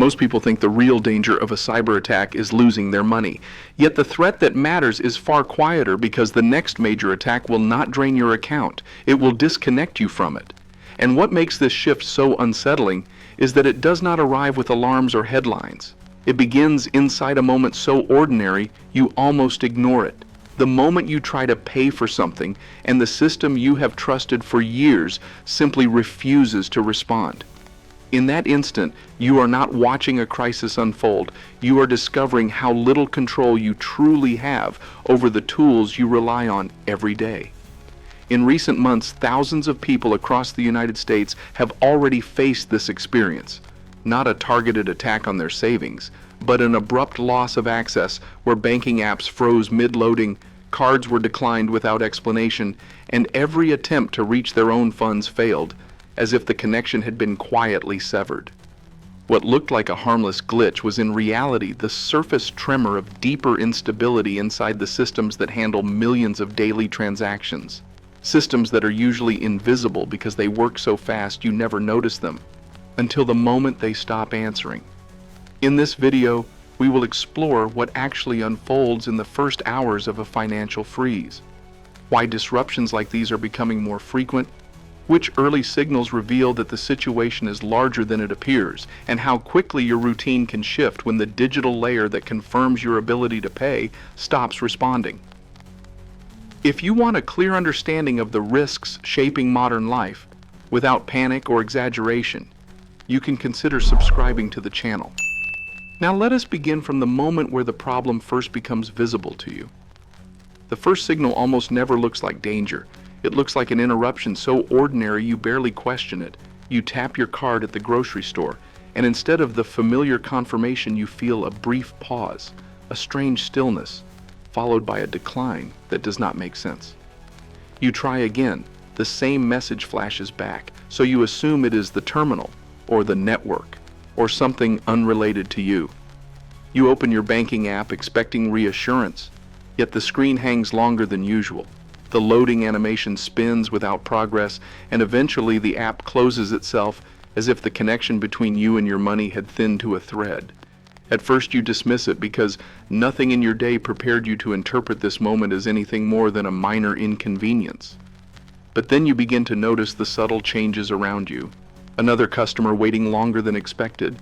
Most people think the real danger of a cyber attack is losing their money. Yet the threat that matters is far quieter, because the next major attack will not drain your account. It will disconnect you from it. And what makes this shift so unsettling is that it does not arrive with alarms or headlines. It begins inside a moment so ordinary you almost ignore it. The moment you try to pay for something and the system you have trusted for years simply refuses to respond. In that instant, you are not watching a crisis unfold. You are discovering how little control you truly have over the tools you rely on every day. In recent months, thousands of people across the United States have already faced this experience. Not a targeted attack on their savings, but an abrupt loss of access where banking apps froze mid-loading, cards were declined without explanation, and every attempt to reach their own funds failed, as if the connection had been quietly severed. What looked like a harmless glitch was in reality the surface tremor of deeper instability inside the systems that handle millions of daily transactions. Systems that are usually invisible because they work so fast you never notice them, until the moment they stop answering. In this video, we will explore what actually unfolds in the first hours of a financial freeze, why disruptions like these are becoming more frequent, which early signals reveal that the situation is larger than it appears, and how quickly your routine can shift when the digital layer that confirms your ability to pay stops responding. If you want a clear understanding of the risks shaping modern life, without panic or exaggeration, you can consider subscribing to the channel. Now let us begin from the moment where the problem first becomes visible to you. The first signal almost never looks like danger. It looks like an interruption so ordinary you barely question it. You tap your card at the grocery store, and instead of the familiar confirmation, you feel a brief pause, a strange stillness, followed by a decline that does not make sense. You try again. The same message flashes back, so you assume it is the terminal, or the network, or something unrelated to you. You open your banking app expecting reassurance, yet the screen hangs longer than usual. The loading animation spins without progress, and eventually the app closes itself as if the connection between you and your money had thinned to a thread. At first you dismiss it because nothing in your day prepared you to interpret this moment as anything more than a minor inconvenience. But then you begin to notice the subtle changes around you. Another customer waiting longer than expected,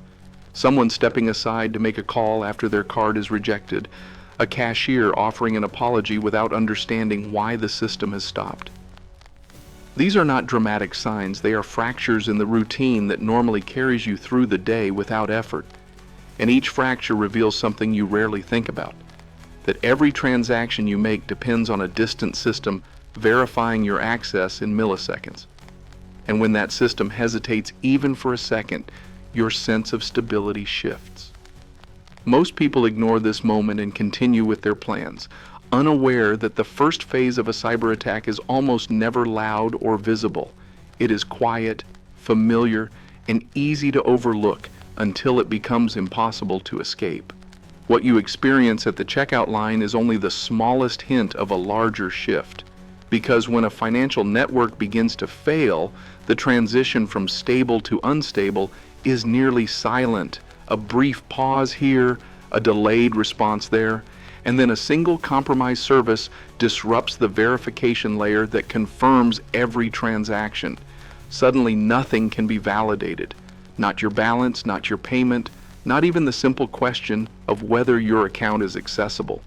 someone stepping aside to make a call after their card is rejected, a cashier offering an apology without understanding why the system has stopped. These are not dramatic signs, they are fractures in the routine that normally carries you through the day without effort. And each fracture reveals something you rarely think about, that every transaction you make depends on a distant system verifying your access in milliseconds. And when that system hesitates even for a second, your sense of stability shifts. Most people ignore this moment and continue with their plans, unaware that the first phase of a cyber attack is almost never loud or visible. It is quiet, familiar, and easy to overlook until it becomes impossible to escape. What you experience at the checkout line is only the smallest hint of a larger shift. Because when a financial network begins to fail, the transition from stable to unstable is nearly silent. A brief pause here, a delayed response there, and then a single compromised service disrupts the verification layer that confirms every transaction. Suddenly nothing can be validated. Not your balance, not your payment, not even the simple question of whether your account is accessible.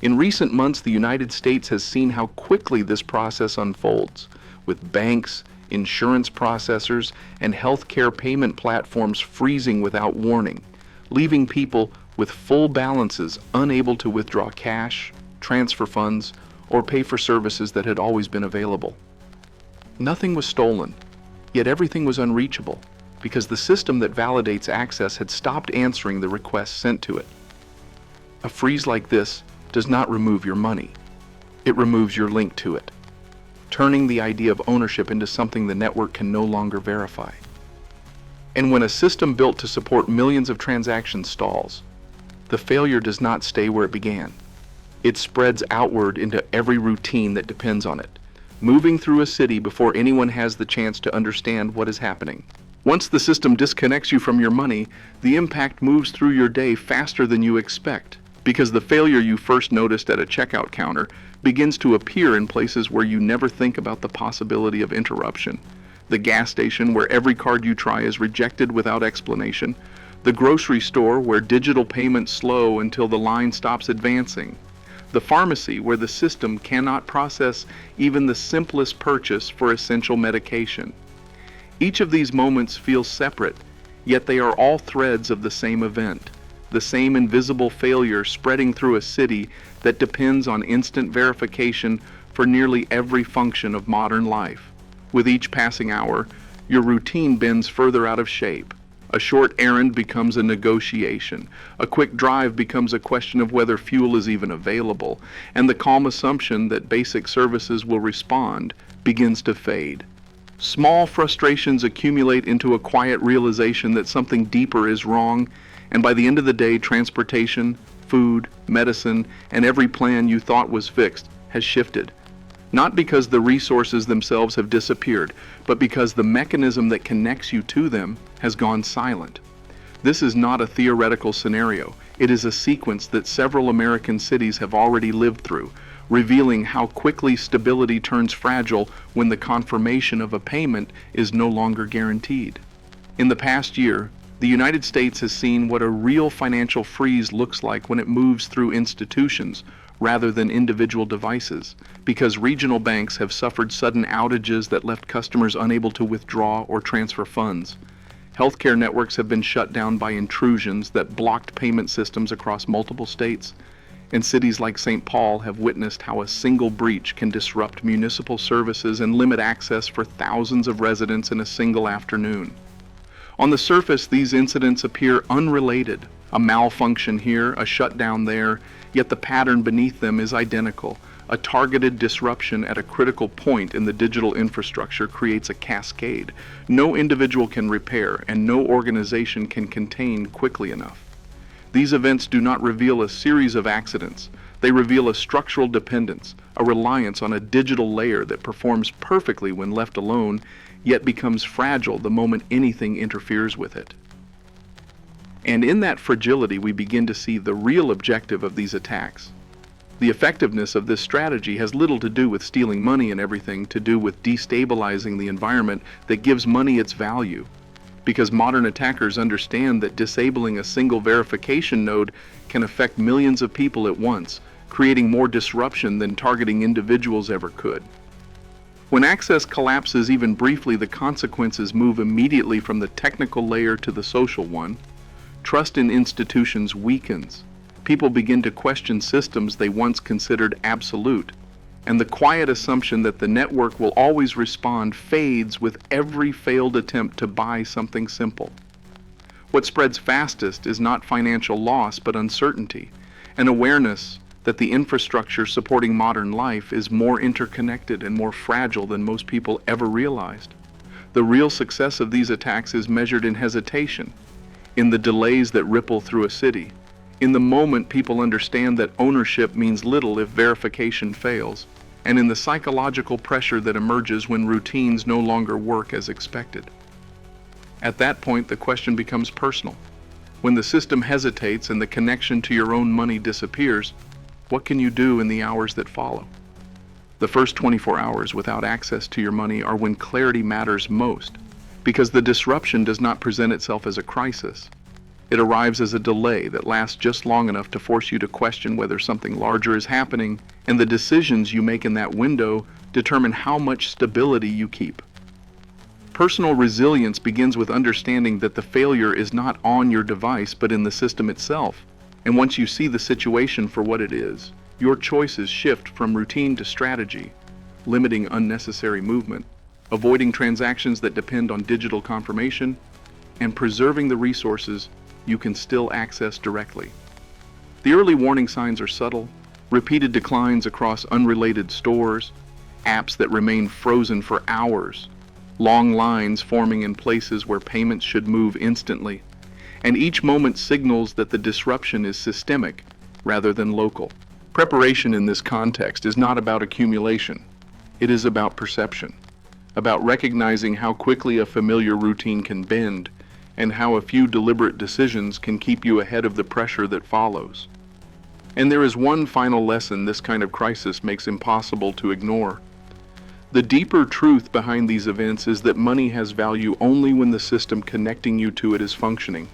In recent months, the United States has seen how quickly this process unfolds, with banks, insurance processors, and healthcare payment platforms freezing without warning, leaving people with full balances unable to withdraw cash, transfer funds, or pay for services that had always been available. Nothing was stolen, yet everything was unreachable, because the system that validates access had stopped answering the requests sent to it. A freeze like this does not remove your money. It removes your link to it, turning the idea of ownership into something the network can no longer verify. And when a system built to support millions of transactions stalls, the failure does not stay where it began. It spreads outward into every routine that depends on it, moving through a city before anyone has the chance to understand what is happening. Once the system disconnects you from your money, the impact moves through your day faster than you expect, because the failure you first noticed at a checkout counter begins to appear in places where you never think about the possibility of interruption. The gas station where every card you try is rejected without explanation. The grocery store where digital payments slow until the line stops advancing. The pharmacy where the system cannot process even the simplest purchase for essential medication. Each of these moments feels separate, yet they are all threads of the same event, the same invisible failure spreading through a city that depends on instant verification for nearly every function of modern life. With each passing hour, your routine bends further out of shape. A short errand becomes a negotiation. A quick drive becomes a question of whether fuel is even available, and the calm assumption that basic services will respond begins to fade. Small frustrations accumulate into a quiet realization that something deeper is wrong, and by the end of the day, transportation, food, medicine, and every plan you thought was fixed has shifted. Not because the resources themselves have disappeared, but because the mechanism that connects you to them has gone silent. This is not a theoretical scenario. It is a sequence that several American cities have already lived through, revealing how quickly stability turns fragile when the confirmation of a payment is no longer guaranteed. In the past year, the United States has seen what a real financial freeze looks like when it moves through institutions rather than individual devices, because regional banks have suffered sudden outages that left customers unable to withdraw or transfer funds. Healthcare networks have been shut down by intrusions that blocked payment systems across multiple states, and cities like St. Paul have witnessed how a single breach can disrupt municipal services and limit access for thousands of residents in a single afternoon. On the surface, these incidents appear unrelated, a malfunction here, a shutdown there, yet the pattern beneath them is identical. A targeted disruption at a critical point in the digital infrastructure creates a cascade no individual can repair and no organization can contain quickly enough. These events do not reveal a series of accidents. They reveal a structural dependence, a reliance on a digital layer that performs perfectly when left alone, yet becomes fragile the moment anything interferes with it. And in that fragility, we begin to see the real objective of these attacks. The effectiveness of this strategy has little to do with stealing money and everything to do with destabilizing the environment that gives money its value. Because modern attackers understand that disabling a single verification node can affect millions of people at once, creating more disruption than targeting individuals ever could. When access collapses even briefly, the consequences move immediately from the technical layer to the social one. Trust in institutions weakens. People begin to question systems they once considered absolute, and the quiet assumption that the network will always respond fades with every failed attempt to buy something simple. What spreads fastest is not financial loss but uncertainty, an awareness that the infrastructure supporting modern life is more interconnected and more fragile than most people ever realized. The real success of these attacks is measured in hesitation, in the delays that ripple through a city, in the moment people understand that ownership means little if verification fails, and in the psychological pressure that emerges when routines no longer work as expected. At that point, the question becomes personal. When the system hesitates and the connection to your own money disappears, what can you do in the hours that follow? The first 24 hours without access to your money are when clarity matters most, because the disruption does not present itself as a crisis. It arrives as a delay that lasts just long enough to force you to question whether something larger is happening, and the decisions you make in that window determine how much stability you keep. Personal resilience begins with understanding that the failure is not on your device but in the system itself. And once you see the situation for what it is, your choices shift from routine to strategy, limiting unnecessary movement, avoiding transactions that depend on digital confirmation, and preserving the resources you can still access directly. The early warning signs are subtle: repeated declines across unrelated stores, apps that remain frozen for hours, long lines forming in places where payments should move instantly, and each moment signals that the disruption is systemic rather than local. Preparation in this context is not about accumulation. It is about perception. about recognizing how quickly a familiar routine can bend, and how a few deliberate decisions can keep you ahead of the pressure that follows. And there is one final lesson this kind of crisis makes impossible to ignore. The deeper truth behind these events is that money has value only when the system connecting you to it is functioning,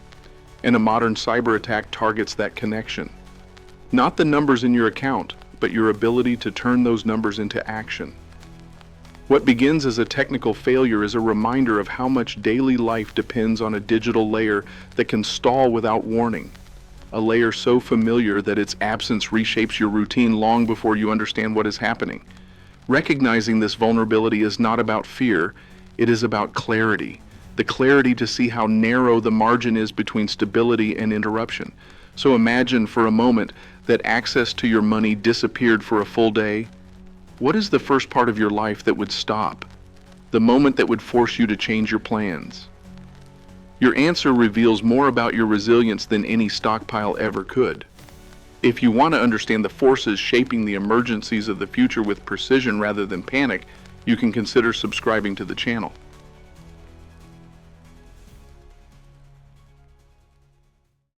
and a modern cyber attack targets that connection. Not the numbers in your account, but your ability to turn those numbers into action. What begins as a technical failure is a reminder of how much daily life depends on a digital layer that can stall without warning. A layer so familiar that its absence reshapes your routine long before you understand what is happening. Recognizing this vulnerability is not about fear, it is about clarity. The clarity to see how narrow the margin is between stability and interruption. So imagine for a moment that access to your money disappeared for a full day. What is the first part of your life that would stop? The moment that would force you to change your plans? Your answer reveals more about your resilience than any stockpile ever could. If you want to understand the forces shaping the emergencies of the future with precision rather than panic, you can consider subscribing to the channel.